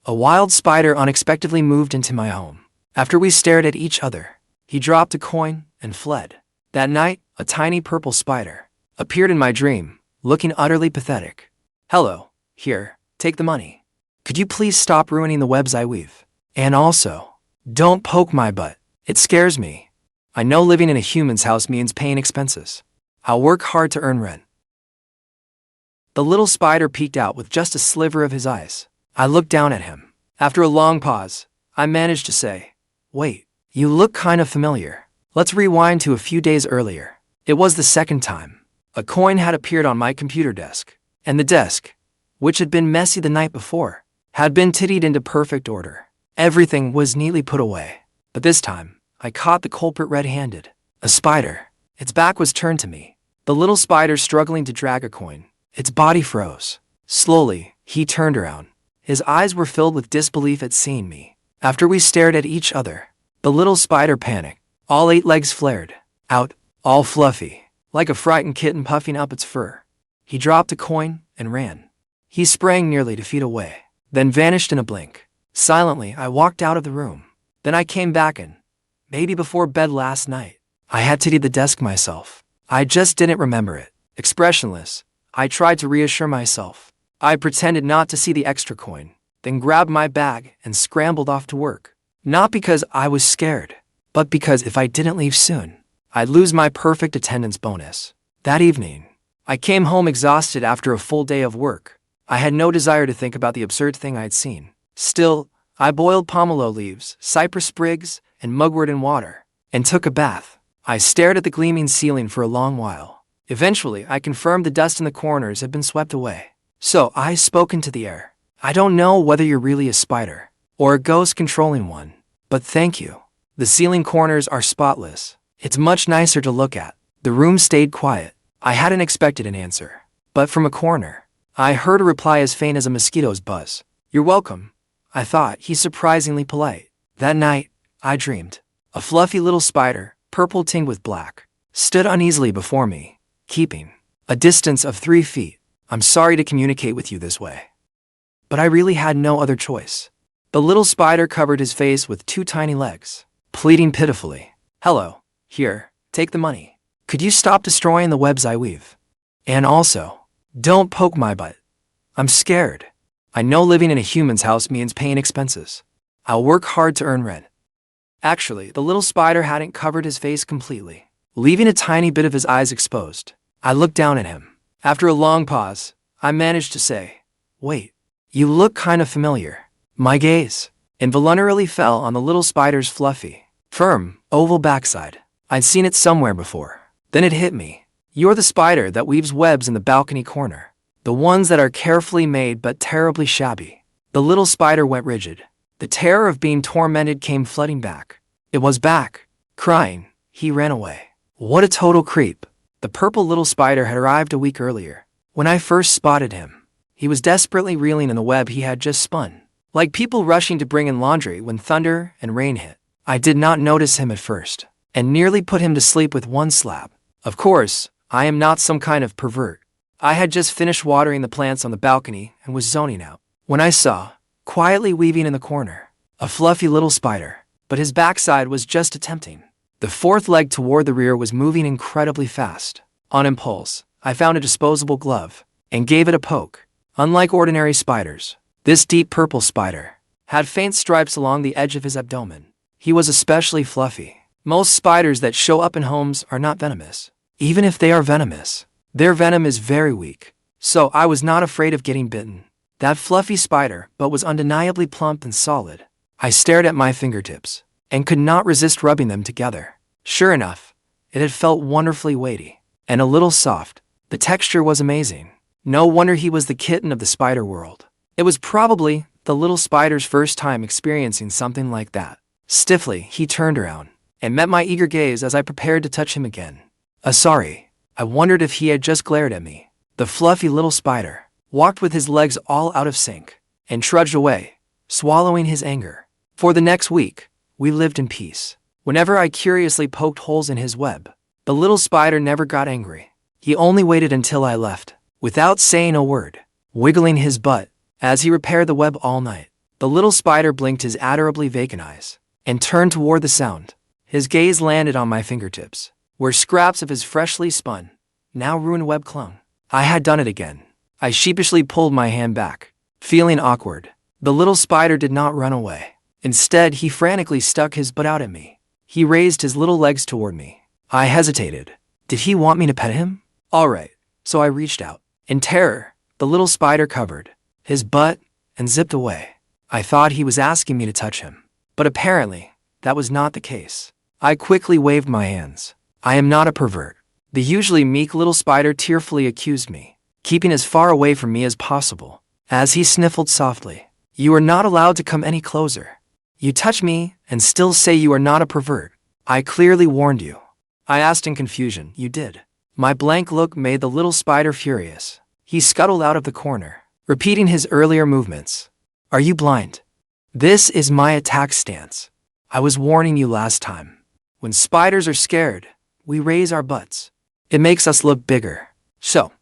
A wild spider unexpectedly moved into my home. After we stared at each other, he dropped a coin and fled. That night, a tiny purple spider appeared in my dream, looking utterly pathetic. "Hello, here, take the money. Could you please stop ruining the webs I weave? And also, don't poke my butt. It scares me. I know living in a human's house means paying expenses. I'll work hard to earn rent." The little spider peeked out with just a sliver of his eyes. I looked down at him. After a long pause, I managed to say, "Wait, you look kind of familiar. Let's rewind to a few days earlier." It was the second time. A coin had appeared on my computer desk, and the desk, which had been messy the night before, had been tidied into perfect order. Everything was neatly put away. But this time, I caught the culprit red-handed. A spider. Its back was turned to me. The little spider struggling to drag a coin. Its body froze. Slowly, he turned around. His eyes were filled with disbelief at seeing me. After we stared at each other, the little spider panicked. All 8 legs flared out, all fluffy, like a frightened kitten puffing up its fur. He dropped a coin and ran. He sprang nearly 2 feet away, then vanished in a blink. Silently, I walked out of the room. Then I came back in. Maybe before bed last night. I had tidied the desk myself. I just didn't remember it. Expressionless, I tried to reassure myself. I pretended not to see the extra coin, then grabbed my bag and scrambled off to work. Not because I was scared, but because if I didn't leave soon, I'd lose my perfect attendance bonus. That evening, I came home exhausted after a full day of work. I had no desire to think about the absurd thing I'd seen. Still, I boiled pomelo leaves, cypress sprigs, and mugwort in water, and took a bath. I stared at the gleaming ceiling for a long while. Eventually, I confirmed the dust in the corners had been swept away. "So, I spoke into the air. I don't know whether you're really a spider, or a ghost controlling one, but thank you. The ceiling corners are spotless. It's much nicer to look at." The room stayed quiet. I hadn't expected an answer, but from a corner, I heard a reply as faint as a mosquito's buzz. "You're welcome." I thought, he's surprisingly polite. That night, I dreamed. A fluffy little spider, purple tinged with black, stood uneasily before me, keeping a distance of 3 feet. "I'm sorry to communicate with you this way, but I really had no other choice." The little spider covered his face with 2 tiny legs, pleading pitifully. "Hello, here, take the money. Could you stop destroying the webs I weave? And also, don't poke my butt. I'm scared. I know living in a human's house means paying expenses. I'll work hard to earn rent." Actually, the little spider hadn't covered his face completely, leaving a tiny bit of his eyes exposed. I looked down at him. After a long pause, I managed to say, "Wait, you look kind of familiar." My gaze involuntarily fell on the little spider's fluffy, firm, oval backside. I'd seen it somewhere before. Then it hit me. "You're the spider that weaves webs in the balcony corner. The ones that are carefully made but terribly shabby." The little spider went rigid. The terror of being tormented came flooding back. It was back. Crying, he ran away. What a total creep. The purple little spider had arrived a week earlier. When I first spotted him, he was desperately reeling in the web he had just spun, like people rushing to bring in laundry when thunder and rain hit. I did not notice him at first, and nearly put him to sleep with one slap. Of course, I am not some kind of pervert. I had just finished watering the plants on the balcony and was zoning out, when I saw, quietly weaving in the corner, a fluffy little spider, but his backside was just attempting. The 4th leg toward the rear was moving incredibly fast. On impulse, I found a disposable glove and gave it a poke. Unlike ordinary spiders, this deep purple spider had faint stripes along the edge of his abdomen. He was especially fluffy. Most spiders that show up in homes are not venomous. Even if they are venomous, their venom is very weak. So I was not afraid of getting bitten. That fluffy spider but was undeniably plump and solid. I stared at my fingertips and could not resist rubbing them together. Sure enough, it had felt wonderfully weighty and a little soft. The texture was amazing. No wonder he was the kitten of the spider world. It was probably the little spider's first time experiencing something like that. Stiffly, he turned around and met my eager gaze as I prepared to touch him again. Sorry, I wondered if he had just glared at me. The fluffy little spider walked with his legs all out of sync and trudged away, swallowing his anger. For the next week, we lived in peace. Whenever I curiously poked holes in his web, the little spider never got angry. He only waited until I left, without saying a word, wiggling his butt as he repaired the web all night. The little spider blinked his adorably vacant eyes and turned toward the sound. His gaze landed on my fingertips, where scraps of his freshly spun, now ruined web clung. I had done it again. I sheepishly pulled my hand back, feeling awkward. The little spider did not run away. Instead, he frantically stuck his butt out at me. He raised his little legs toward me. I hesitated. Did he want me to pet him? All right, so I reached out. In terror, the little spider covered his butt and zipped away. I thought he was asking me to touch him, but apparently, that was not the case. I quickly waved my hands. I am not a pervert. The usually meek little spider tearfully accused me, keeping as far away from me as possible. As he sniffled softly, "You are not allowed to come any closer. You touch me and still say you are not a pervert. I clearly warned you." I asked in confusion. "You did?" My blank look made the little spider furious. He scuttled out of the corner, repeating his earlier movements. "Are you blind? This is my attack stance. I was warning you last time. When spiders are scared, we raise our butts. It makes us look bigger, so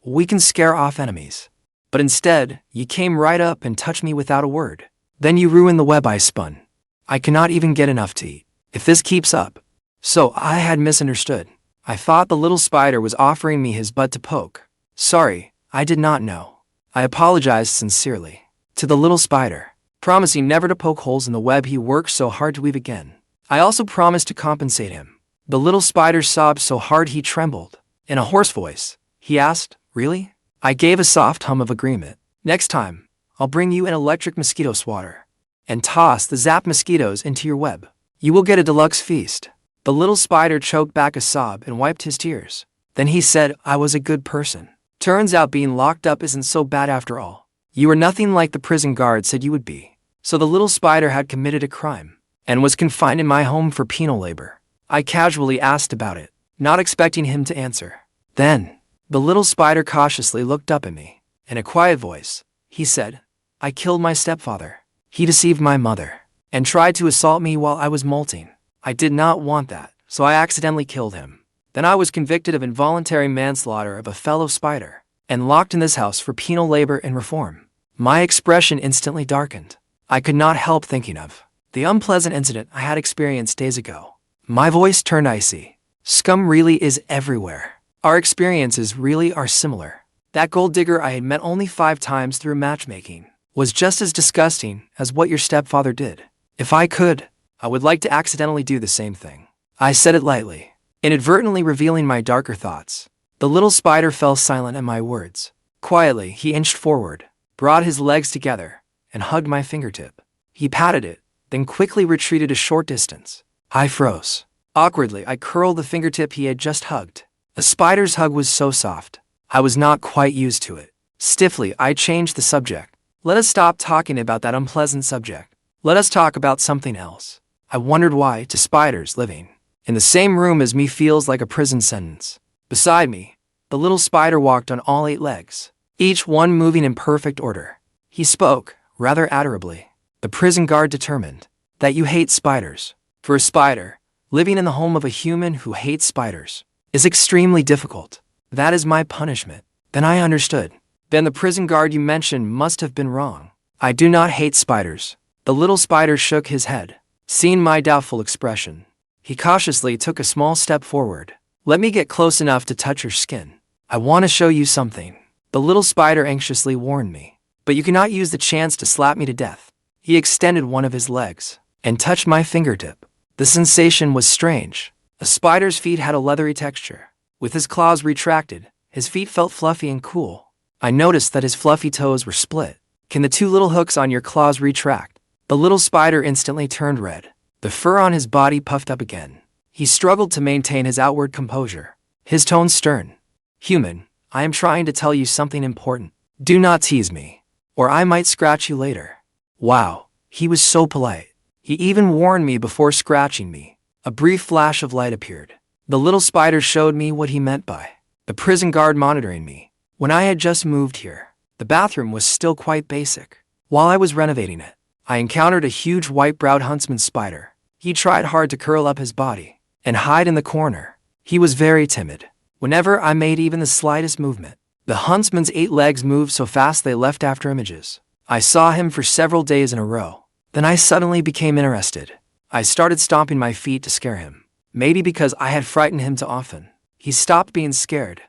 we can scare off enemies. But instead, you came right up and touched me without a word. Then you ruined the web I spun. I cannot even get enough to eat if this keeps up." So I had misunderstood. I thought the little spider was offering me his butt to poke. Sorry, I did not know. I apologized sincerely to the little spider, promising never to poke holes in the web he worked so hard to weave again. I also promised to compensate him. The little spider sobbed so hard he trembled. In a hoarse voice, he asked, "Really?" I gave a soft hum of agreement. "Next time, I'll bring you an electric mosquito swatter and toss the zap mosquitoes into your web. You will get a deluxe feast." The little spider choked back a sob and wiped his tears. Then he said, "I was a good person. Turns out being locked up isn't so bad after all. You are nothing like the prison guard said you would be." So the little spider had committed a crime and was confined in my home for penal labor. I casually asked about it, not expecting him to answer. Then, the little spider cautiously looked up at me. In a quiet voice, he said, "I killed my stepfather. He deceived my mother and tried to assault me while I was molting. I did not want that, so I accidentally killed him. Then I was convicted of involuntary manslaughter of a fellow spider and locked in this house for penal labor and reform." My expression instantly darkened. I could not help thinking of the unpleasant incident I had experienced days ago. My voice turned icy. Scum really is everywhere. Our experiences really are similar. That gold digger I had met only 5 times through matchmaking was just as disgusting as what your stepfather did. If I could, I would like to accidentally do the same thing. I said it lightly, inadvertently revealing my darker thoughts. The little spider fell silent at my words. Quietly, he inched forward, brought his legs together, and hugged my fingertip. He patted it, then quickly retreated a short distance. I froze. Awkwardly, I curled the fingertip he had just hugged. A spider's hug was so soft. I was not quite used to it. Stiffly, I changed the subject. "Let us stop talking about that unpleasant subject. Let us talk about something else." I wondered why, to spiders living in the same room as me feels like a prison sentence. Beside me, the little spider walked on all 8 legs, each one moving in perfect order. He spoke, rather adorably. "The prison guard determined that you hate spiders. For a spider, living in the home of a human who hates spiders is extremely difficult. That is my punishment." Then I understood. Then the prison guard you mentioned must have been wrong. I do not hate spiders. The little spider shook his head. Seeing my doubtful expression, he cautiously took a small step forward. "Let me get close enough to touch your skin. I want to show you something," the little spider anxiously warned me. "But you cannot use the chance to slap me to death." He extended one of his legs and touched my fingertip. The sensation was strange. A spider's feet had a leathery texture. With his claws retracted, his feet felt fluffy and cool. I noticed that his fluffy toes were split. "Can the 2 little hooks on your claws retract?" The little spider instantly turned red. The fur on his body puffed up again. He struggled to maintain his outward composure, his tone stern. "Human, I am trying to tell you something important. Do not tease me, or I might scratch you later." Wow, he was so polite. He even warned me before scratching me. A brief flash of light appeared. The little spider showed me what he meant by the prison guard monitoring me. When I had just moved here, the bathroom was still quite basic. While I was renovating it, I encountered a huge white-browed huntsman spider. He tried hard to curl up his body and hide in the corner. He was very timid. Whenever I made even the slightest movement, the huntsman's 8 legs moved so fast they left after images. I saw him for several days in a row. Then I suddenly became interested. I started stomping my feet to scare him. Maybe because I had frightened him too often. He stopped being scared.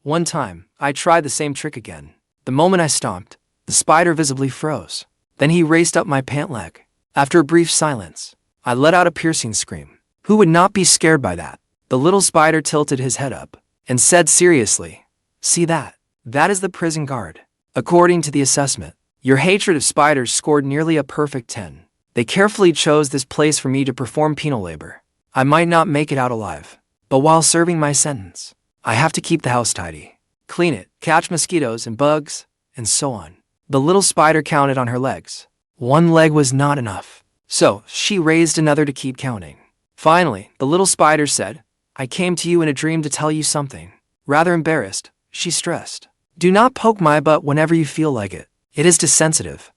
One time, I tried the same trick again. The moment I stomped, the spider visibly froze. Then he raced up my pant leg. After a brief silence, I let out a piercing scream. Who would not be scared by that? The little spider tilted his head up and said seriously, "See that? That is the prison guard." According to the assessment, your hatred of spiders scored nearly a perfect 10. They carefully chose this place for me to perform penal labor. I might not make it out alive, but while serving my sentence, I have to keep the house tidy, clean it, catch mosquitoes and bugs, and so on. The little spider counted on her legs. One leg was not enough, so she raised another to keep counting. Finally, the little spider said, "I came to you in a dream to tell you something." Rather embarrassed, she stressed, "Do not poke my butt whenever you feel like it. It is too sensitive.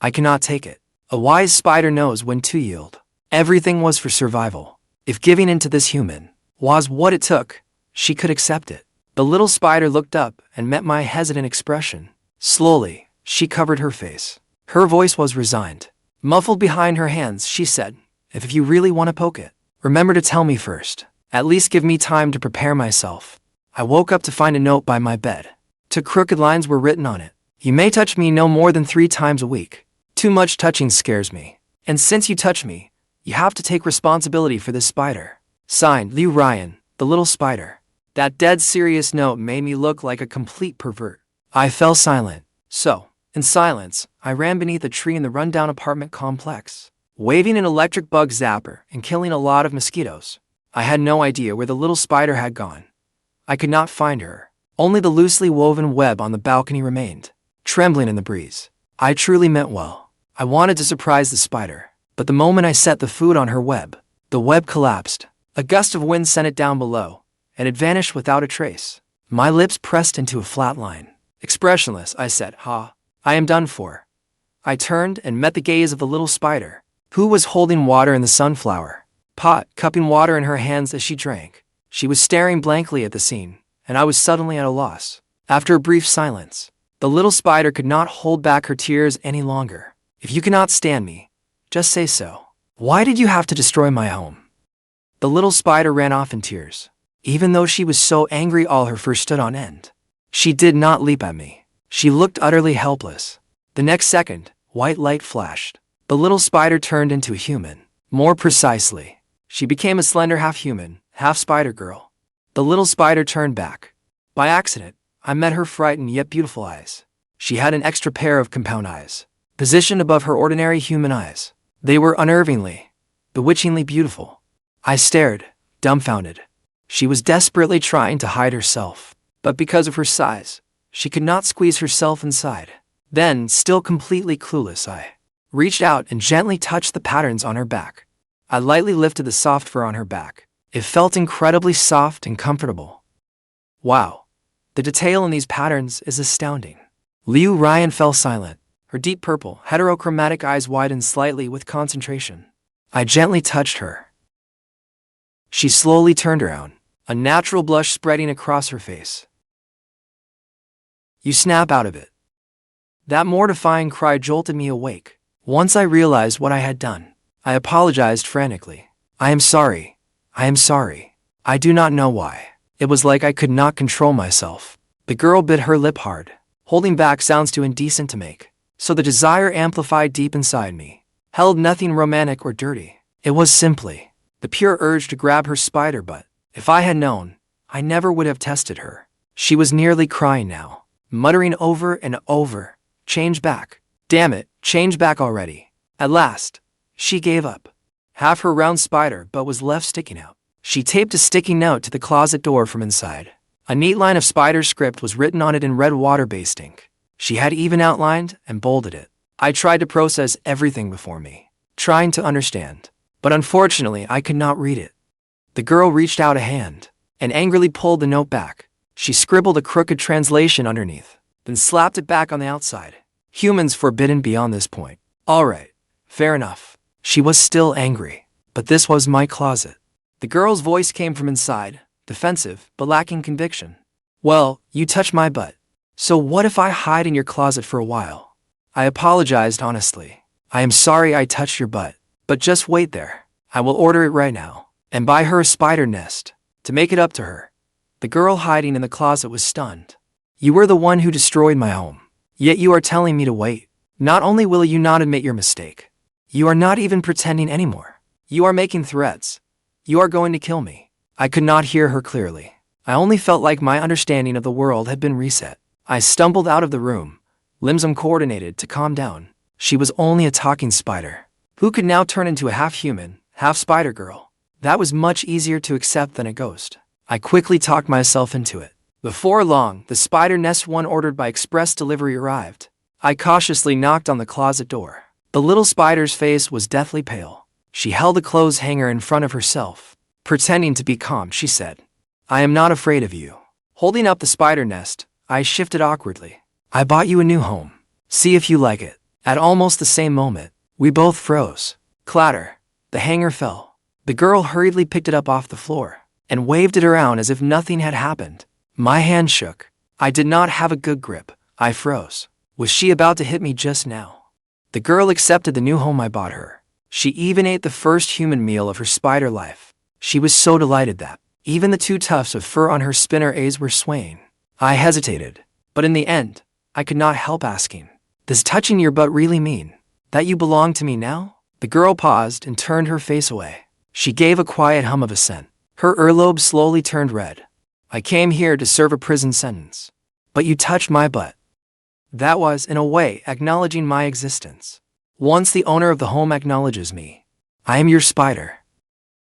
I cannot take it." A wise spider knows when to yield. Everything was for survival. If giving in to this human was what it took, she could accept it. The little spider looked up and met my hesitant expression. Slowly, she covered her face. Her voice was resigned. Muffled behind her hands, she said, If you really want to poke it, remember to tell me first. At least give me time to prepare myself." I woke up to find a note by my bed. 2 crooked lines were written on it. "You may touch me no more than 3 times a week. Too much touching scares me. And since you touch me, you have to take responsibility for this spider. Signed, Ruyan, the little spider." That dead serious note made me look like a complete pervert. I fell silent. So, in silence, I ran beneath a tree in the rundown apartment complex, waving an electric bug zapper and killing a lot of mosquitoes. I had no idea where the little spider had gone. I could not find her. Only the loosely woven web on the balcony remained, trembling in the breeze. I truly meant well. I wanted to surprise the spider, but the moment I set the food on her web, the web collapsed. A gust of wind sent it down below, and it vanished without a trace. My lips pressed into a flat line. Expressionless, I said, I am done for." I turned and met the gaze of the little spider, who was holding water in the sunflower pot, cupping water in her hands as she drank. She was staring blankly at the scene, and I was suddenly at a loss. After a brief silence, the little spider could not hold back her tears any longer. "If you cannot stand me, just say so. Why did you have to destroy my home?" The little spider ran off in tears. Even though she was so angry, all her fur stood on end. She did not leap at me. She looked utterly helpless. The next second, white light flashed. The little spider turned into a human. More precisely, she became a slender half-human, half-spider girl. The little spider turned back. By accident, I met her frightened yet beautiful eyes. She had an extra pair of compound eyes, positioned above her ordinary human eyes. They were unnervingly, bewitchingly beautiful. I stared, dumbfounded. She was desperately trying to hide herself, but because of her size, she could not squeeze herself inside. Then, still completely clueless, I reached out and gently touched the patterns on her back. I lightly lifted the soft fur on her back. It felt incredibly soft and comfortable. Wow, the detail in these patterns is astounding. Ruyan fell silent. Her deep purple, heterochromatic eyes widened slightly with concentration. I gently touched her. She slowly turned around, a natural blush spreading across her face. "You snap out of it." That mortifying cry jolted me awake. Once I realized what I had done, I apologized frantically. I am sorry. I do not know why. It was like I could not control myself." The girl bit her lip hard. Holding back sounds too indecent to make, so the desire amplified deep inside me. Held nothing romantic or dirty. It was simply the pure urge to grab her spider butt. If I had known, I never would have tested her. She was nearly crying now, muttering over and over, "Change back. Damn it, change back already." At last, she gave up. Half her round spider butt was left sticking out. She taped a sticky note to the closet door from inside. A neat line of spider script was written on it in red water-based ink. She had even outlined and bolded it. I tried to process everything before me, trying to understand, but unfortunately I could not read it. The girl reached out a hand and angrily pulled the note back. She scribbled a crooked translation underneath, then slapped it back on the outside. "Humans forbidden beyond this point." All right, fair enough. She was still angry, but this was my closet. The girl's voice came from inside, defensive but lacking conviction. "Well, you touch my butt. So what if I hide in your closet for a while?" I apologized honestly. I am sorry I touched your butt, but just wait there. I will order it right now, and buy her a spider nest, to make it up to her. The girl hiding in the closet was stunned. You were the one who destroyed my home, yet you are telling me to wait. Not only will you not admit your mistake, you are not even pretending anymore. You are making threats. You are going to kill me. I could not hear her clearly. I only felt like my understanding of the world had been reset. I stumbled out of the room, limbs uncoordinated, to calm down. She was only a talking spider, who could now turn into a half-human, half-spider girl. That was much easier to accept than a ghost. I quickly talked myself into it. Before long, the spider nest one ordered by express delivery arrived. I cautiously knocked on the closet door. The little spider's face was deathly pale. She held a clothes hanger in front of herself. Pretending to be calm, she said, "I am not afraid of you." Holding up the spider nest, I shifted awkwardly. "I bought you a new home. See if you like it." At almost the same moment, we both froze. Clatter. The hanger fell. The girl hurriedly picked it up off the floor and waved it around as if nothing had happened. My hand shook. I did not have a good grip. I froze. Was she about to hit me just now? The girl accepted the new home I bought her. She even ate the first human meal of her spider life. She was so delighted that even the 2 tufts of fur on her spinner A's were swaying. I hesitated, but in the end, I could not help asking, "Does touching your butt really mean that you belong to me now?" The girl paused and turned her face away. She gave a quiet hum of assent. Her earlobe slowly turned red. "I came here to serve a prison sentence, but you touched my butt." That was, in a way, acknowledging my existence. Once the owner of the home acknowledges me, I am your spider.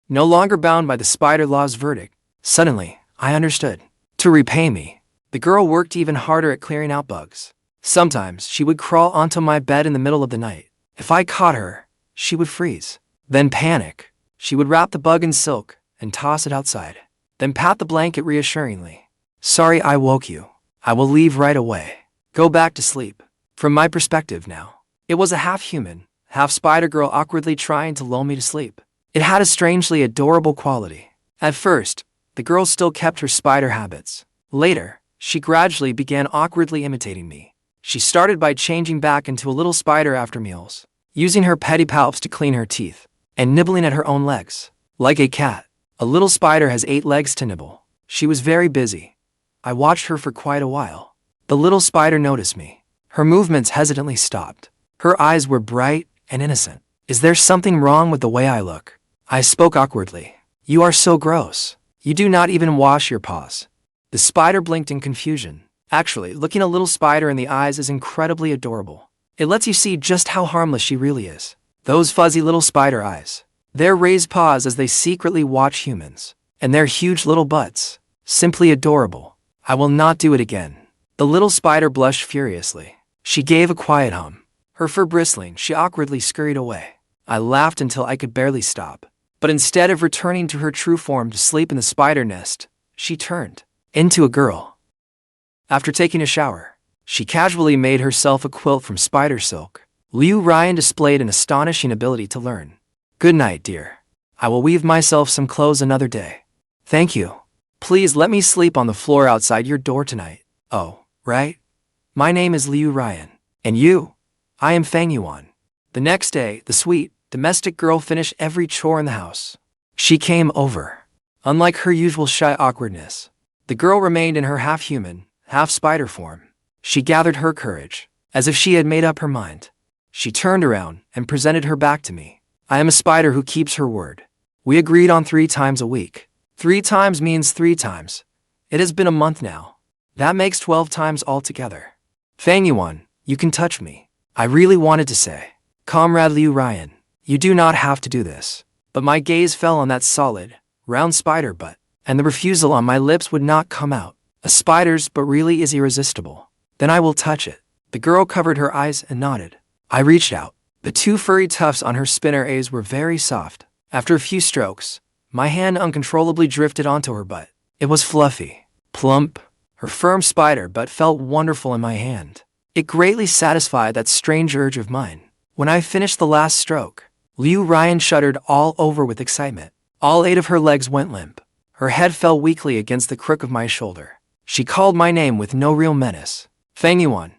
No longer bound by the spider law's verdict, suddenly, I understood. To repay me, the girl worked even harder at clearing out bugs. Sometimes she would crawl onto my bed in the middle of the night. If I caught her, she would freeze, then panic. She would wrap the bug in silk and toss it outside, then pat the blanket reassuringly. "Sorry I woke you. I will leave right away. Go back to sleep." From my perspective now, it was a half-human, half-spider girl awkwardly trying to lull me to sleep. It had a strangely adorable quality. At first, the girl still kept her spider habits. Later, she gradually began awkwardly imitating me. She started by changing back into a little spider after meals, using her pedipalps to clean her teeth, and nibbling at her own legs. Like a cat, a little spider has 8 legs to nibble. She was very busy. I watched her for quite a while. The little spider noticed me. Her movements hesitantly stopped. Her eyes were bright and innocent. "Is there something wrong with the way I look?" I spoke awkwardly. "You are so gross. You do not even wash your paws." The spider blinked in confusion. Actually, looking a little spider in the eyes is incredibly adorable. It lets you see just how harmless she really is. Those fuzzy little spider eyes, their raised paws as they secretly watch humans, and their huge little butts, simply adorable. I will not do it again. The little spider blushed furiously. She gave a quiet hum. Her fur bristling, she awkwardly scurried away. I laughed until I could barely stop. But instead of returning to her true form to sleep in the spider nest, she turned into a girl. After taking a shower, she casually made herself a quilt from spider silk. Ruyan displayed an astonishing ability to learn. "Good night, dear. I will weave myself some clothes another day." "Thank you. Please let me sleep on the floor outside your door tonight." "Oh, right. My name is Ruyan. And you?" "I am Fang Yuan." The next day, the sweet, domestic girl finished every chore in the house. She came over. Unlike her usual shy awkwardness, the girl remained in her half-human, half-spider form. She gathered her courage, as if she had made up her mind. She turned around and presented her back to me. "I am a spider who keeps her word. We agreed on 3 times a week. 3 times means 3 times. It has been a month now. That makes 12 times altogether. Fang Yuan, you can touch me." I really wanted to say, "Comrade Ruyan, you do not have to do this." But my gaze fell on that solid, round spider butt, and the refusal on my lips would not come out. A spider's butt really is irresistible. "Then I will touch it." The girl covered her eyes and nodded. I reached out. The 2 furry tufts on her spinner A's were very soft. After a few strokes, my hand uncontrollably drifted onto her butt. It was fluffy, plump. Her firm spider butt felt wonderful in my hand. It greatly satisfied that strange urge of mine. When I finished the last stroke, Ruyan shuddered all over with excitement. All 8 of her legs went limp. Her head fell weakly against the crook of my shoulder. She called my name with no real menace. "Fang Yuan,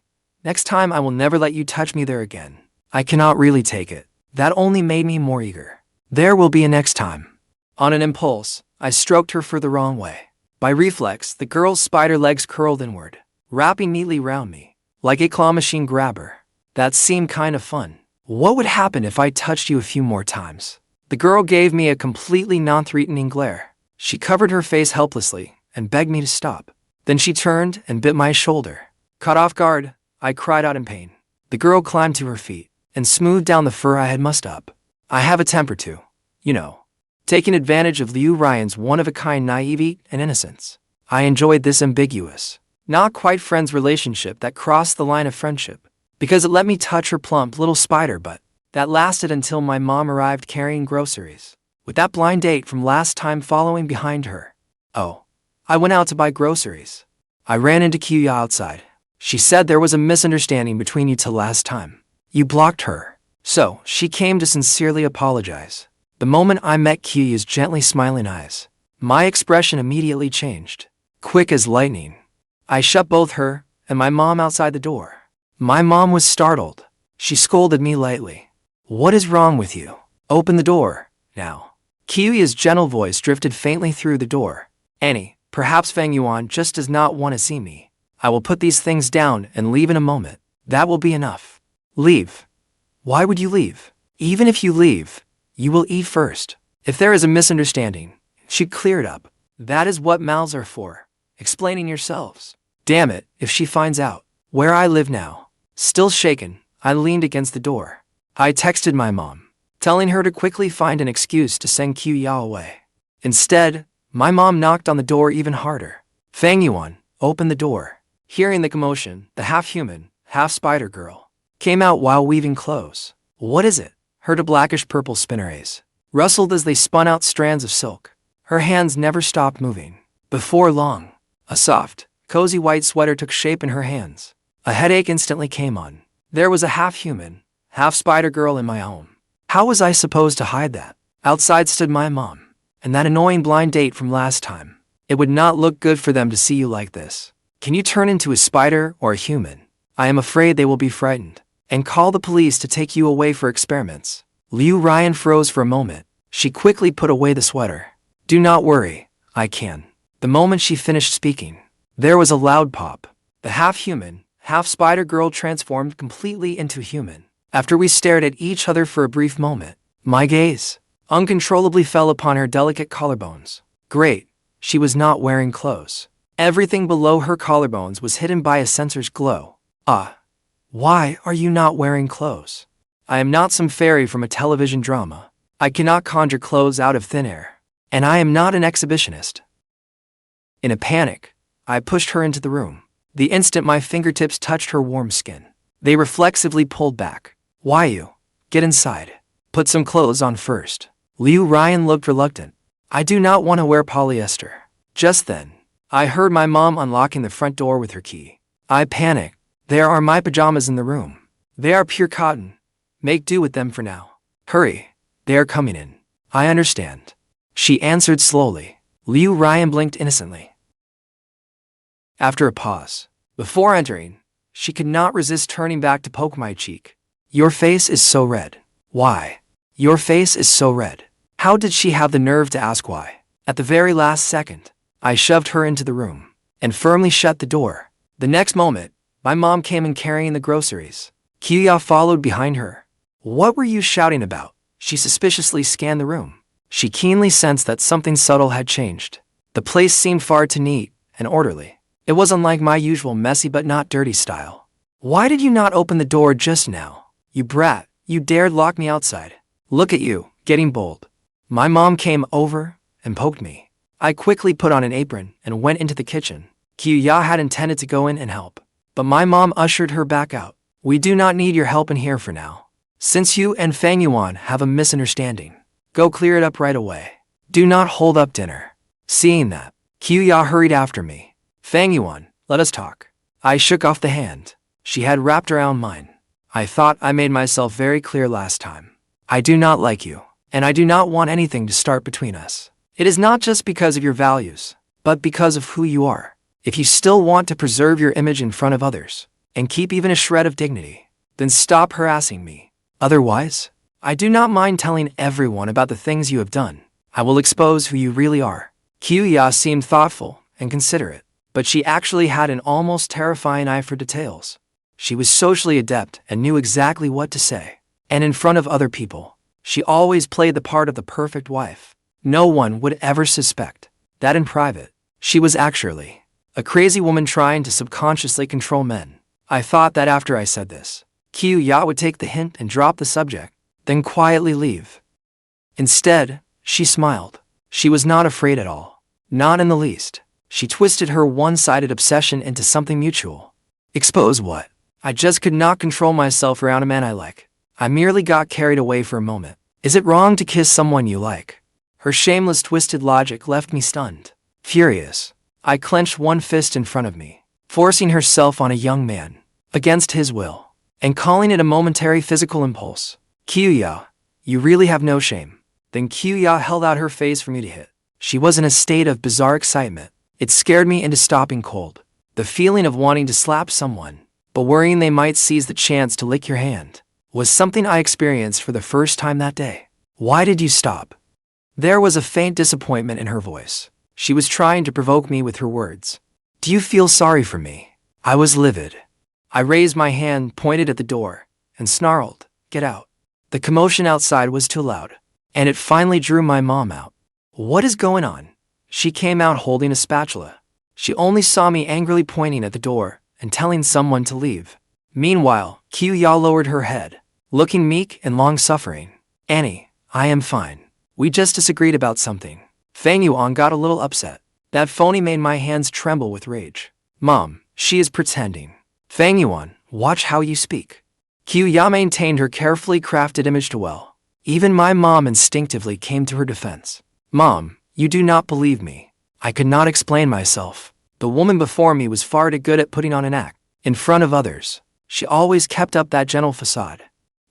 Next time I will never let you touch me there again. I cannot really take it. That only made me more eager. There will be a next time. On an impulse, I stroked her for the wrong way. By reflex, the girl's spider legs curled inward, wrapping neatly round me, like a claw machine grabber. That seemed kind of fun. What would happen if I touched you a few more times? The girl gave me a completely non-threatening glare. She covered her face helplessly and begged me to stop. Then she turned and bit my shoulder. Caught off guard, I cried out in pain. The girl climbed to her feet and smoothed down the fur I had mussed up. I have a temper too, you know. Taking advantage of Liu Ryan's one-of-a-kind naivety and innocence, I enjoyed this ambiguous, not quite friends relationship that crossed the line of friendship, because it let me touch her plump little spider butt. That lasted until my mom arrived carrying groceries, with that blind date from last time following behind her. Oh, I went out to buy groceries. I ran into Kyuya outside. She said there was a misunderstanding between you till last time. You blocked her. So, she came to sincerely apologize. The moment I met Kyuya's gently smiling eyes, my expression immediately changed. Quick as lightning. I shut both her and my mom outside the door. My mom was startled. She scolded me lightly. What is wrong with you? Open the door, now. Kyuya's gentle voice drifted faintly through the door. Annie, perhaps Fang Yuan just does not want to see me. I will put these things down and leave in a moment. That will be enough. Leave. Why would you leave? Even if you leave, you will eat first. If there is a misunderstanding, she'd clear it up. That is what mouths are for. Explaining yourselves. Damn it, if she finds out. Where I live now. Still shaken, I leaned against the door. I texted my mom, telling her to quickly find an excuse to send Kyuya away. Instead, my mom knocked on the door even harder. Fang Yuan, open the door. Hearing the commotion, the half-human, half-spider girl came out while weaving clothes. What is it? Heard a blackish-purple spinnerets rustled as they spun out strands of silk. Her hands never stopped moving. Before long, a soft, cozy white sweater took shape in her hands. A headache instantly came on. There was a half-human, half-spider girl in my home. How was I supposed to hide that? Outside stood my mom, and that annoying blind date from last time. It would not look good for them to see you like this. Can you turn into a spider or a human? I am afraid they will be frightened and call the police to take you away for experiments. Liu Ryan froze for a moment. She quickly put away the sweater. Do not worry, I can. The moment she finished speaking, there was a loud pop. The half-human, half-spider girl transformed completely into human. After we stared at each other for a brief moment, my gaze uncontrollably fell upon her delicate collarbones. Great, she was not wearing clothes. Everything below her collarbones was hidden by a sensor's glow. Why are you not wearing clothes? I am not some fairy from a television drama. I cannot conjure clothes out of thin air. And I am not an exhibitionist. In a panic, I pushed her into the room. The instant my fingertips touched her warm skin, they reflexively pulled back. Why you? Get inside. Put some clothes on first. Liu Ryan looked reluctant. I do not want to wear polyester. Just then, I heard my mom unlocking the front door with her key. I panicked. There are my pajamas in the room. They are pure cotton. Make do with them for now. Hurry. They are coming in. I understand. She answered slowly. Liu Ryan blinked innocently. After a pause, before entering, she could not resist turning back to poke my cheek. Your face is so red. Why? Your face is so red. How did she have the nerve to ask why? At the very last second, I shoved her into the room and firmly shut the door. The next moment, my mom came in carrying the groceries. Kyuya followed behind her. What were you shouting about? She suspiciously scanned the room. She keenly sensed that something subtle had changed. The place seemed far too neat and orderly. It was unlike my usual messy but not dirty style. Why did you not open the door just now? You brat, you dared lock me outside. Look at you, getting bold. My mom came over and poked me. I quickly put on an apron and went into the kitchen. Kyuya had intended to go in and help, but my mom ushered her back out. We do not need your help in here for now. Since you and Fang Yuan have a misunderstanding, go clear it up right away. Do not hold up dinner. Seeing that, Kyuya hurried after me. Fang Yuan, let us talk. I shook off the hand she had wrapped around mine. I thought I made myself very clear last time. I do not like you, and I do not want anything to start between us. It is not just because of your values, but because of who you are. If you still want to preserve your image in front of others, and keep even a shred of dignity, then stop harassing me. Otherwise, I do not mind telling everyone about the things you have done. I will expose who you really are. Kyuya seemed thoughtful and considerate, but she actually had an almost terrifying eye for details. She was socially adept and knew exactly what to say. And in front of other people, she always played the part of the perfect wife. No one would ever suspect that in private, she was actually a crazy woman trying to subconsciously control men. I thought that after I said this, Kyuya would take the hint and drop the subject, then quietly leave. Instead, she smiled. She was not afraid at all. Not in the least. She twisted her one-sided obsession into something mutual. Expose what? I just could not control myself around a man I like. I merely got carried away for a moment. Is it wrong to kiss someone you like? Her shameless twisted logic left me stunned. Furious, I clenched one fist in front of me, forcing herself on a young man, against his will, and calling it a momentary physical impulse. Kyuya, you really have no shame. Then Kyuya held out her face for me to hit. She was in a state of bizarre excitement. It scared me into stopping cold. The feeling of wanting to slap someone, but worrying they might seize the chance to lick your hand, was something I experienced for the first time that day. Why did you stop? There was a faint disappointment in her voice. She was trying to provoke me with her words. Do you feel sorry for me? I was livid. I raised my hand, pointed at the door, and snarled, get out. The commotion outside was too loud, and it finally drew my mom out. What is going on? She came out holding a spatula. She only saw me angrily pointing at the door and telling someone to leave. Meanwhile, Kyuya lowered her head, looking meek and long-suffering. Annie, I am fine. We just disagreed about something. Fang Yuan got a little upset. That phony made my hands tremble with rage. Mom, she is pretending. Fang Yuan, watch how you speak. Kyuya maintained her carefully crafted image to well. Even my mom instinctively came to her defense. Mom, you do not believe me. I could not explain myself. The woman before me was far too good at putting on an act. In front of others, she always kept up that gentle facade.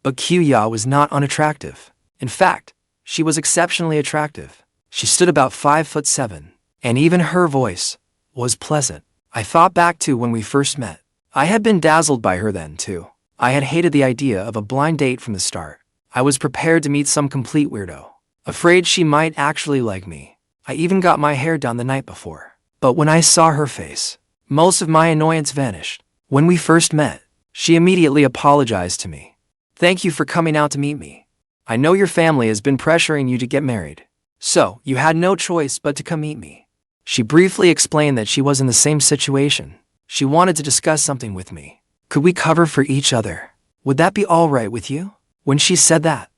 But Kyuya was not unattractive. In fact, she was exceptionally attractive. She stood about 5'7", and even her voice was pleasant. I thought back to when we first met. I had been dazzled by her then, too. I had hated the idea of a blind date from the start. I was prepared to meet some complete weirdo, afraid she might actually like me. I even got my hair done the night before. But when I saw her face, most of my annoyance vanished. When we first met, she immediately apologized to me. Thank you for coming out to meet me. I know your family has been pressuring you to get married, so you had no choice but to come meet me. She briefly explained that she was in the same situation. She wanted to discuss something with me. Could we cover for each other? Would that be all right with you? When she said that,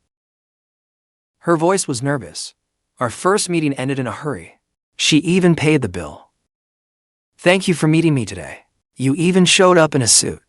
her voice was nervous. Our first meeting ended in a hurry. She even paid the bill. Thank you for meeting me today. You even showed up in a suit.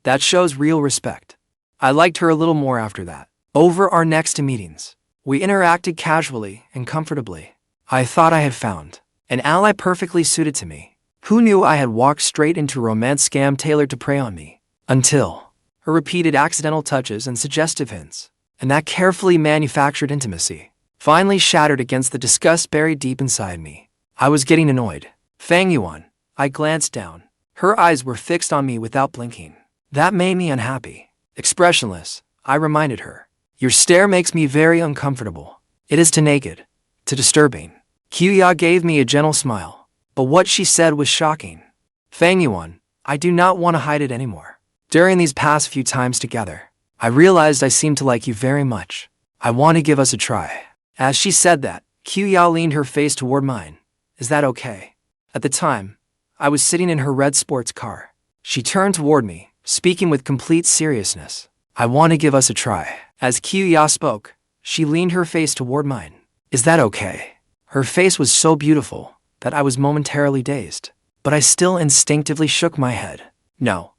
That shows real respect. I liked her a little more after that. Over our next two meetings, we interacted casually and comfortably. I thought I had found an ally perfectly suited to me. Who knew I had walked straight into a romance scam tailored to prey on me? Until her repeated accidental touches and suggestive hints, and that carefully manufactured intimacy, finally shattered against the disgust buried deep inside me. I was getting annoyed. Fang Yuan, I glanced down. Her eyes were fixed on me without blinking. That made me unhappy. Expressionless, I reminded her. Your stare makes me very uncomfortable. It is too naked, too disturbing. Kyuya gave me a gentle smile, but what she said was shocking. Fang Yuan, I do not want to hide it anymore. During these past few times together, I realized I seemed to like you very much. I want to give us a try. As she said that, Kyuya leaned her face toward mine. Is that okay? At the time, I was sitting in her red sports car. She turned toward me, speaking with complete seriousness. I want to give us a try. As Kyuya spoke, she leaned her face toward mine. Is that okay? Her face was so beautiful that I was momentarily dazed, but I still instinctively shook my head. No.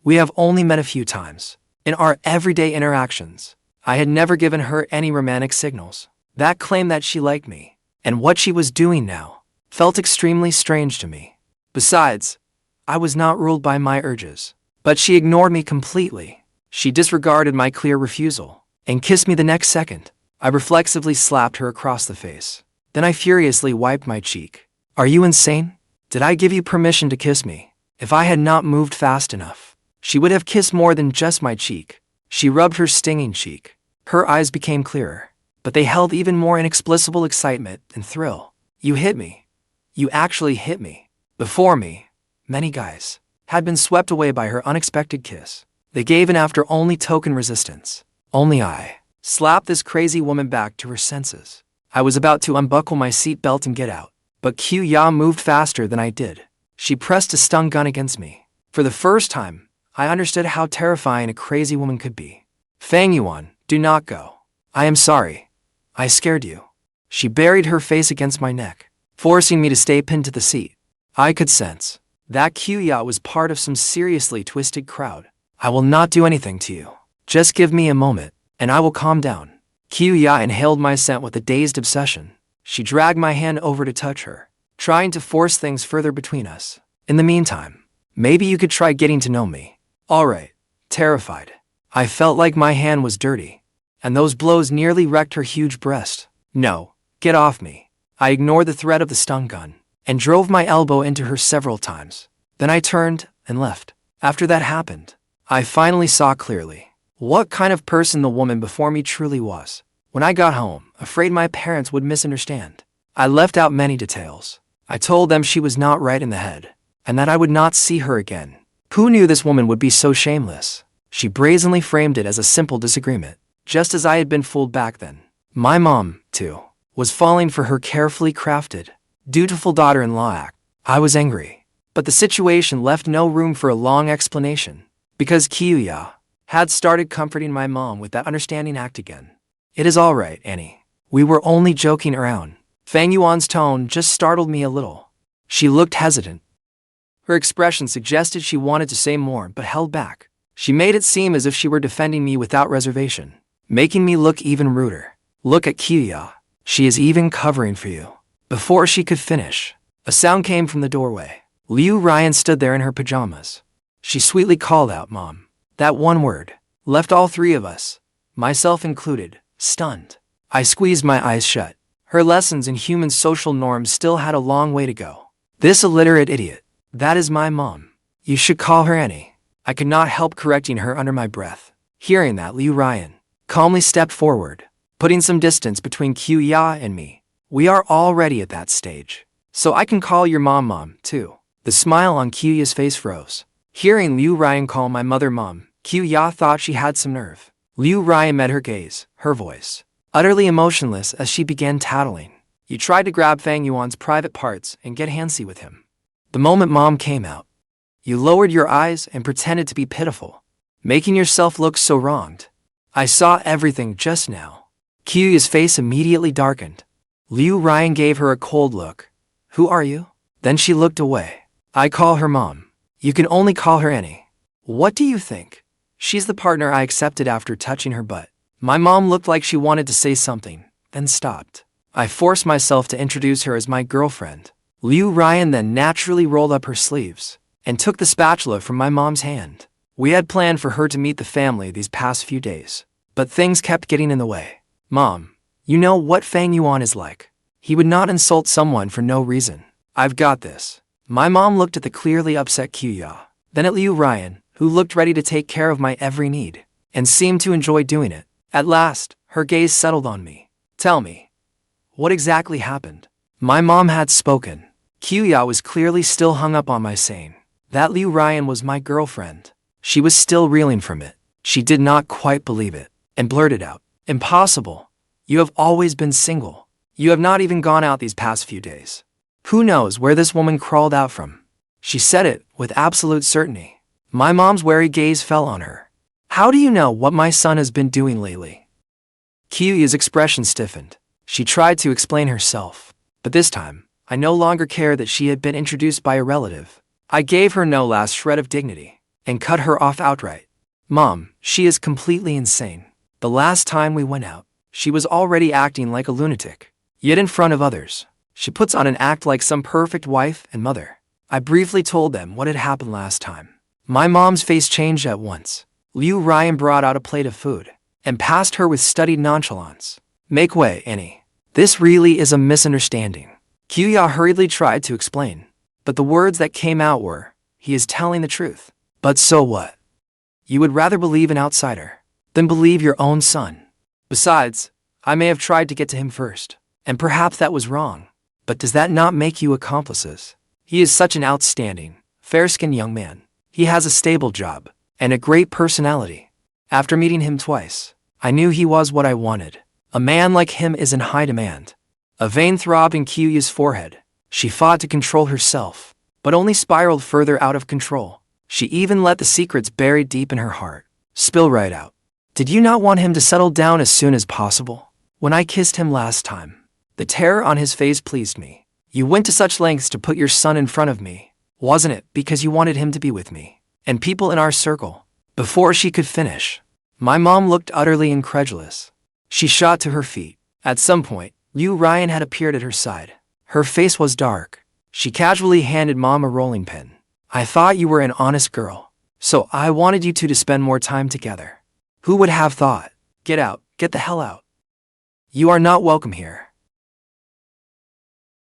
We have only met a few times. In our everyday interactions, I had never given her any romantic signals. That claim that she liked me, and what she was doing now, felt extremely strange to me. Besides, I was not ruled by my urges. But she ignored me completely. She disregarded my clear refusal, and kissed me the next second. I reflexively slapped her across the face. Then I furiously wiped my cheek. Are you insane? Did I give you permission to kiss me? If I had not moved fast enough, She would have kissed more than just my cheek. She rubbed her stinging cheek. Her eyes became clearer, but they held even more inexplicable excitement and thrill. You hit me. You actually hit me. Before me, many guys had been swept away by her unexpected kiss. They gave in after only token resistance. Only I slapped this crazy woman back to her senses. I was about to unbuckle my seat belt and get out, but Yuan moved faster than I did. She pressed a stun gun against me. For the first time, I understood how terrifying a crazy woman could be. Fang Yuan, do not go. I am sorry. I scared you. She buried her face against my neck, forcing me to stay pinned to the seat. I could sense that Yuan was part of some seriously twisted crowd. I will not do anything to you. Just give me a moment, and I will calm down. Yuan inhaled my scent with a dazed obsession. She dragged my hand over to touch her, trying to force things further between us. In the meantime, maybe you could try getting to know me. All right. Terrified. I felt like my hand was dirty, and those blows nearly wrecked her huge breast. No, get off me. I ignored the threat of the stun gun and drove my elbow into her several times. Then I turned and left. After that happened, I finally saw clearly what kind of person the woman before me truly was. When I got home, afraid my parents would misunderstand, I left out many details. I told them she was not right in the head, and that I would not see her again. Who knew this woman would be so shameless? She brazenly framed it as a simple disagreement, just as I had been fooled back then. My mom, too, was falling for her carefully crafted, dutiful daughter-in-law act. I was angry, but the situation left no room for a long explanation, because Yuan had started comforting my mom with that understanding act again. It is all right, Annie. We were only joking around. Fang Yuan's tone just startled me a little. She looked hesitant. Her expression suggested she wanted to say more but held back. She made it seem as if she were defending me without reservation, making me look even ruder. Look at Yuan. She is even covering for you. Before she could finish, a sound came from the doorway. Ruyan stood there in her pajamas. She sweetly called out, "Mom." That one word left all three of us, myself included, stunned. I squeezed my eyes shut. Her lessons in human social norms still had a long way to go. This illiterate idiot. That is my mom. You should call her Annie. I could not help correcting her under my breath. Hearing that, Ruyan calmly stepped forward, putting some distance between Yuan and me. We are already at that stage, so I can call your mom, too. The smile on Yuan's face froze. Hearing Ruyan call my mother Mom, Yuan thought she had some nerve. Ruyan met her gaze, her voice utterly emotionless as she began tattling. You tried to grab Fang Yuan's private parts and get handsy with him. The moment Mom came out, you lowered your eyes and pretended to be pitiful, making yourself look so wronged. I saw everything just now. Yuan's face immediately darkened. Ruyan gave her a cold look. Who are you? Then she looked away. I call her Mom. You can only call her Annie. What do you think? She's the partner I accepted after touching her butt. My mom looked like she wanted to say something, then stopped. I forced myself to introduce her as my girlfriend. Ruyan then naturally rolled up her sleeves and took the spatula from my mom's hand. We had planned for her to meet the family these past few days, but things kept getting in the way. Mom, you know what Fang Yuan is like. He would not insult someone for no reason. I've got this. My mom looked at the clearly upset Yuan, then at Ruyan, who looked ready to take care of my every need, and seemed to enjoy doing it. At last, her gaze settled on me. Tell me, what exactly happened? My mom had spoken. Yuan was clearly still hung up on my saying that Ruyan was my girlfriend. She was still reeling from it. She did not quite believe it, and blurted out, "Impossible. You have always been single. You have not even gone out these past few days." Who knows where this woman crawled out from? She said it with absolute certainty. My mom's wary gaze fell on her. How do you know what my son has been doing lately? Yuan's expression stiffened. She tried to explain herself, but this time, I no longer cared that she had been introduced by a relative. I gave her no last shred of dignity and cut her off outright. Mom, she is completely insane. The last time we went out, she was already acting like a lunatic. Yet in front of others, she puts on an act like some perfect wife and mother. I briefly told them what had happened last time. My mom's face changed at once. Ruyan brought out a plate of food and passed her with studied nonchalance. Make way, Annie. This really is a misunderstanding. Yuan hurriedly tried to explain, but the words that came out were, he is telling the truth. But so what? You would rather believe an outsider than believe your own son. Besides, I may have tried to get to him first, and perhaps that was wrong. But does that not make you accomplices? He is such an outstanding, fair-skinned young man. He has a stable job and a great personality. After meeting him twice, I knew he was what I wanted. A man like him is in high demand. A vein throbbed in Kyuya's forehead. She fought to control herself, but only spiraled further out of control. She even let the secrets buried deep in her heart spill right out. Did you not want him to settle down as soon as possible? When I kissed him last time, the terror on his face pleased me. You went to such lengths to put your son in front of me. Wasn't it because you wanted him to be with me and people in our circle? Before she could finish, my mom looked utterly incredulous. She shot to her feet. At some point, Ruyan had appeared at her side. Her face was dark. She casually handed Mom a rolling pin. I thought you were an honest girl, so I wanted you two to spend more time together. Who would have thought? Get out, get the hell out. You are not welcome here.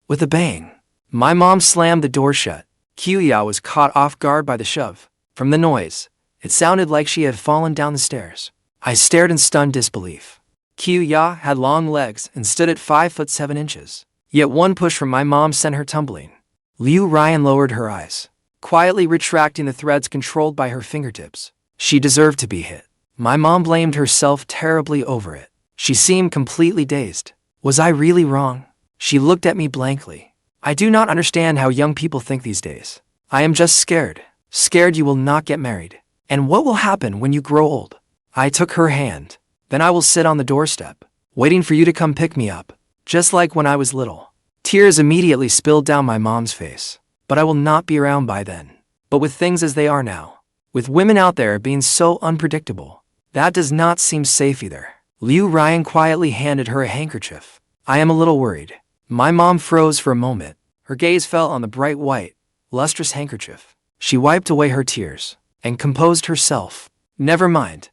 With a bang, my mom slammed the door shut. Kyuya was caught off guard by the shove. From the noise, it sounded like she had fallen down the stairs. I stared in stunned disbelief. Kyuya had long legs and stood at 5'7". Yet one push from my mom sent her tumbling. Ruyan lowered her eyes, quietly retracting the threads controlled by her fingertips. She deserved to be hit. My mom blamed herself terribly over it. She seemed completely dazed. Was I really wrong? She looked at me blankly. I do not understand how young people think these days. I am just scared. Scared you will not get married. And what will happen when you grow old? I took her hand. Then I will sit on the doorstep, waiting for you to come pick me up, just like when I was little. Tears immediately spilled down my mom's face. But I will not be around by then. But with things as they are now, with women out there being so unpredictable, that does not seem safe either. Ruyan quietly handed her a handkerchief. I am a little worried. My mom froze for a moment. Her gaze fell on the bright white, lustrous handkerchief. She wiped away her tears and composed herself. Never mind.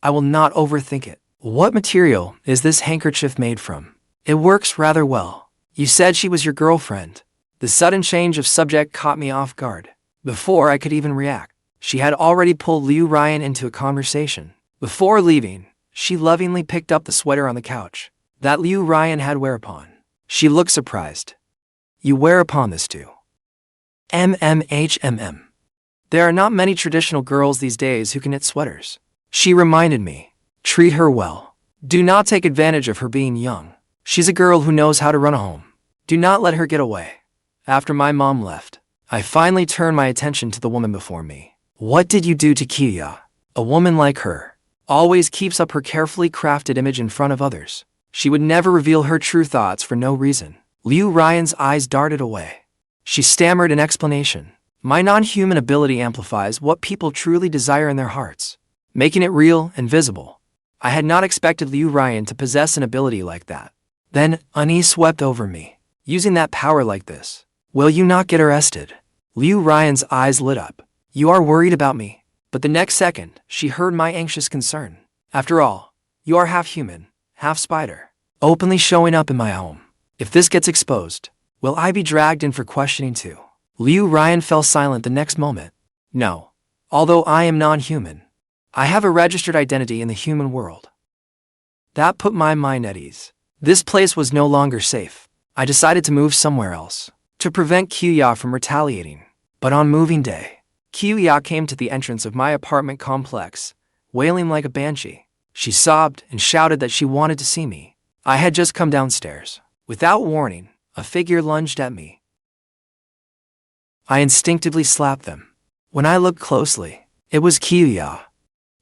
I will not overthink it. What material is this handkerchief made from? It works rather well. You said she was your girlfriend. The sudden change of subject caught me off guard. Before I could even react, she had already pulled Ruyan into a conversation. Before leaving, she lovingly picked up the sweater on the couch that Ruyan had whereupon. She looked surprised. You wear upon this too? MMHMM. There are not many traditional girls these days who can knit sweaters. She reminded me. Treat her well. Do not take advantage of her being young. She's a girl who knows how to run a home. Do not let her get away. After my mom left, I finally turned my attention to the woman before me. What did you do to Kyuya? A woman like her always keeps up her carefully crafted image in front of others. She would never reveal her true thoughts for no reason. Ruyan's eyes darted away. She stammered an explanation. My non-human ability amplifies what people truly desire in their hearts, making it real and visible. I had not expected Ruyan to possess an ability like that. Then, unease swept over me. Using that power like this, will you not get arrested? Ruyan's eyes lit up. You are worried about me. But the next second, she heard my anxious concern. After all, you are half human, half spider, openly showing up in my home. If this gets exposed, will I be dragged in for questioning too? Ruyan fell silent the next moment. No. Although I am non-human, I have a registered identity in the human world. That put my mind at ease. This place was no longer safe. I decided to move somewhere else, to prevent Kyuya from retaliating. But on moving day, Kyuya came to the entrance of my apartment complex, wailing like a banshee. She sobbed and shouted that she wanted to see me. I had just come downstairs. Without warning, a figure lunged at me. I instinctively slapped them. When I looked closely, it was Kyuya.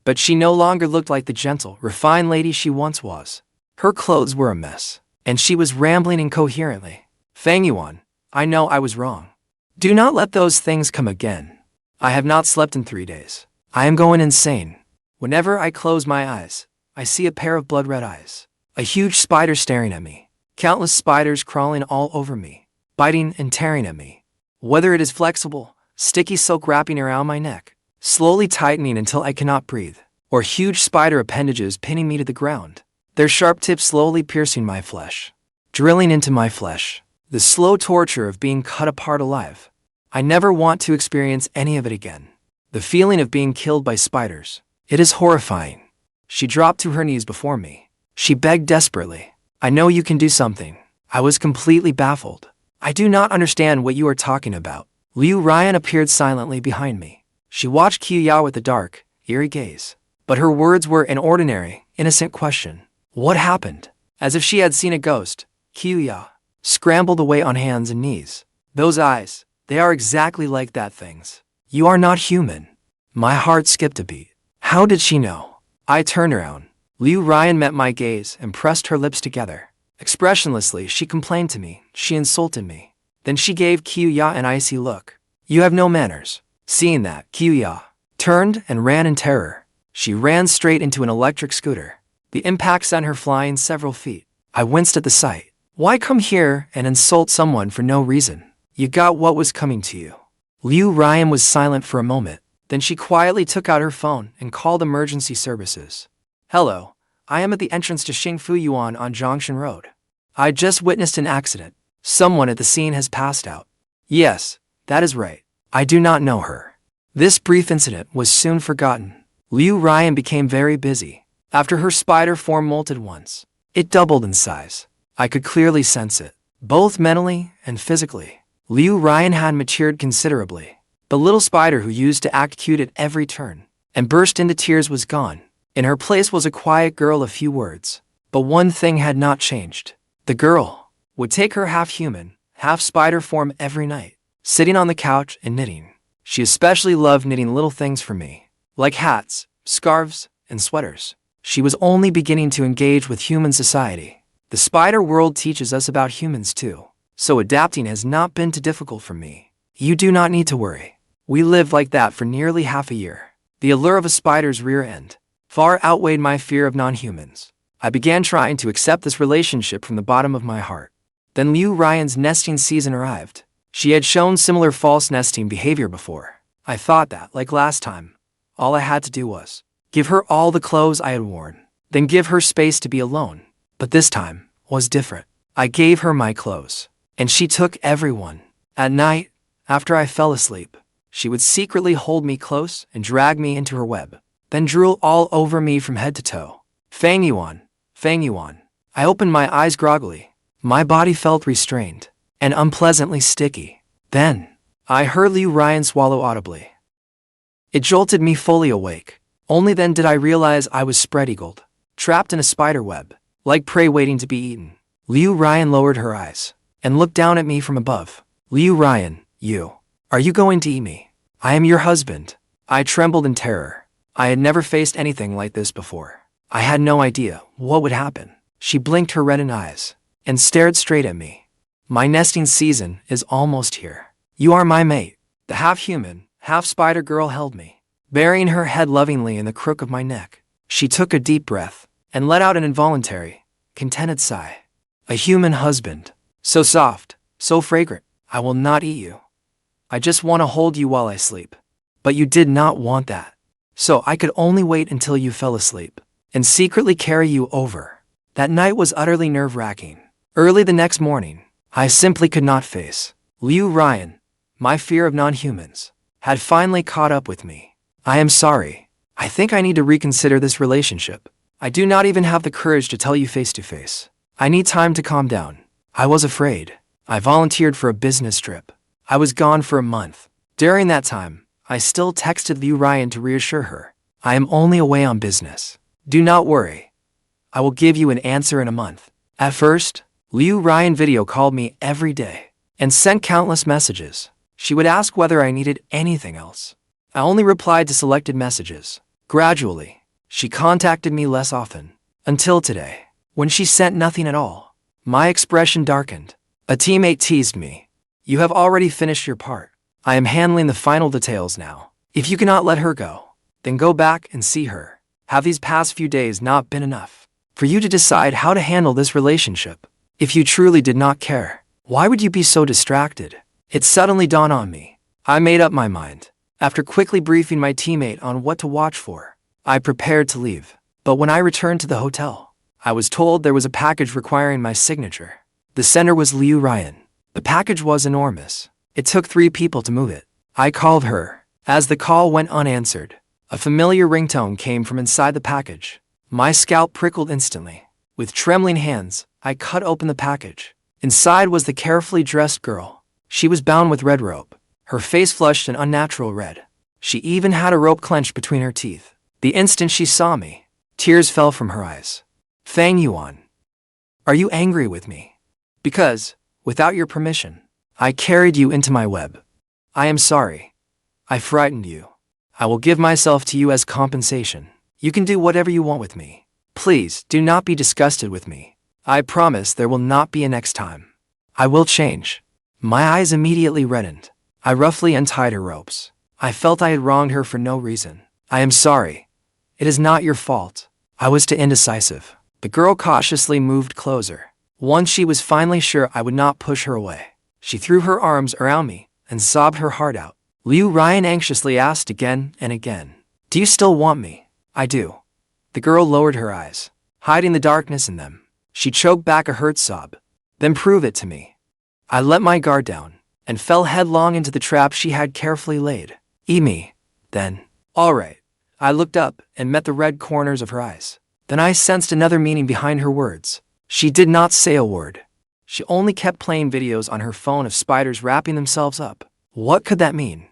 But she no longer looked like the gentle, refined lady she once was. Her clothes were a mess, and she was rambling incoherently. Fang Yuan, I know I was wrong. Do not let those things come again. I have not slept in 3 days. I am going insane. Whenever I close my eyes, I see a pair of blood-red eyes. A huge spider staring at me. Countless spiders crawling all over me, biting and tearing at me. Whether it is flexible, sticky silk wrapping around my neck, slowly tightening until I cannot breathe, or huge spider appendages pinning me to the ground, their sharp tips slowly piercing my flesh, drilling into my flesh. The slow torture of being cut apart alive. I never want to experience any of it again. The feeling of being killed by spiders, It is horrifying. She dropped to her knees before me. She begged desperately. I know you can do something. I was completely baffled. I do not understand what you are talking about. Ruyan appeared silently behind me. She watched Qiuya with a dark, eerie gaze. But her words were an ordinary, innocent question. What happened? As if she had seen a ghost, Qiuya scrambled away on hands and knees. Those eyes, they are exactly like that thing's. You are not human. My heart skipped a beat. How did she know? I turned around. Ruyan met my gaze and pressed her lips together. Expressionlessly, she complained to me. She insulted me. Then she gave Qiuya an icy look. You have no manners. Seeing that, Qiuya turned and ran in terror. She ran straight into an electric scooter. The impact sent her flying several feet. I winced at the sight. Why come here and insult someone for no reason? You got what was coming to you. Ruyan was silent for a moment. Then she quietly took out her phone and called emergency services. Hello, I am at the entrance to Xingfu Yuan on Zhongshan Road. I just witnessed an accident. Someone at the scene has passed out. Yes, that is right. I do not know her. This brief incident was soon forgotten. Ruyan became very busy. After her spider form molted once, it doubled in size. I could clearly sense it, both mentally and physically. Ruyan had matured considerably. The little spider who used to act cute at every turn and burst into tears was gone. In her place was a quiet girl of few words. But one thing had not changed. The girl would take her half-human, half-spider form every night, sitting on the couch and knitting. She especially loved knitting little things for me, like hats, scarves, and sweaters. She was only beginning to engage with human society. The spider world teaches us about humans too, so adapting has not been too difficult for me. You do not need to worry. We lived like that for nearly half a year. The allure of a spider's rear end far outweighed my fear of non-humans. I began trying to accept this relationship from the bottom of my heart. Then Ruyan's nesting season arrived. She had shown similar false nesting behavior before. I thought that, like last time, all I had to do was give her all the clothes I had worn, then give her space to be alone. But this time was different. I gave her my clothes, and she took everyone. At night, after I fell asleep, she would secretly hold me close and drag me into her web, then drool all over me from head to toe. Fang Yuan, Fang Yuan. I opened my eyes groggily. My body felt restrained and unpleasantly sticky. Then, I heard Ruyan swallow audibly. It jolted me fully awake. Only then did I realize I was spread-eagled, trapped in a spider web, like prey waiting to be eaten. Ruyan lowered her eyes and looked down at me from above. Ruyan, are you going to eat me? I am your husband. I trembled in terror. I had never faced anything like this before. I had no idea what would happen. She blinked her reddened eyes and stared straight at me. My nesting season is almost here. You are my mate. The half-human, half-spider girl held me, burying her head lovingly in the crook of my neck. She took a deep breath and let out an involuntary, contented sigh. A human husband. So soft, so fragrant. I will not eat you. I just want to hold you while I sleep. But you did not want that. So I could only wait until you fell asleep and secretly carry you over. That night was utterly nerve-wracking. Early the next morning, I simply could not face. Ruyan, my fear of non-humans, had finally caught up with me. I am sorry. I think I need to reconsider this relationship. I do not even have the courage to tell you face-to-face. I need time to calm down. I was afraid. I volunteered for a business trip. I was gone for a month. During that time, I still texted Ruyan to reassure her. I am only away on business. Do not worry. I will give you an answer in a month. At first, Ruyan video called me every day and sent countless messages. She would ask whether I needed anything else. I only replied to selected messages. Gradually, she contacted me less often, until today, when she sent nothing at all. My expression darkened. A teammate teased me. You have already finished your part. I am handling the final details now. If you cannot let her go, then go back and see her. Have these past few days not been enough for you to decide how to handle this relationship? If you truly did not care, why would you be so distracted? It suddenly dawned on me. I made up my mind. After quickly briefing my teammate on what to watch for, I prepared to leave. But when I returned to the hotel, I was told there was a package requiring my signature. The sender was Ruyan. The package was enormous. It took 3 people to move it. I called her. As the call went unanswered, A familiar ringtone came from inside the package. My scalp prickled instantly. With trembling hands, I cut open the package. Inside was the carefully dressed girl. She was bound with red rope, her face flushed an unnatural red. She even had a rope clenched between her teeth. The instant she saw me, tears fell from her eyes. Fang Yuan, are you angry with me? Because, without your permission, I carried you into my web. I am sorry. I frightened you. I will give myself to you as compensation. You can do whatever you want with me. Please do not be disgusted with me. I promise there will not be a next time. I will change. My eyes immediately reddened. I roughly untied her ropes. I felt I had wronged her for no reason. I am sorry. It is not your fault. I was too indecisive. The girl cautiously moved closer. Once she was finally sure I would not push her away, she threw her arms around me and sobbed her heart out. Ruyan anxiously asked again and again, "Do you still want me?" "I do." The girl lowered her eyes, hiding the darkness in them. She choked back a hurt sob. "Then prove it to me." I let my guard down and fell headlong into the trap she had carefully laid. "Eat me, then." "All right." I looked up and met the red corners of her eyes. Then I sensed another meaning behind her words. She did not say a word. She only kept playing videos on her phone of spiders wrapping themselves up. What could that mean?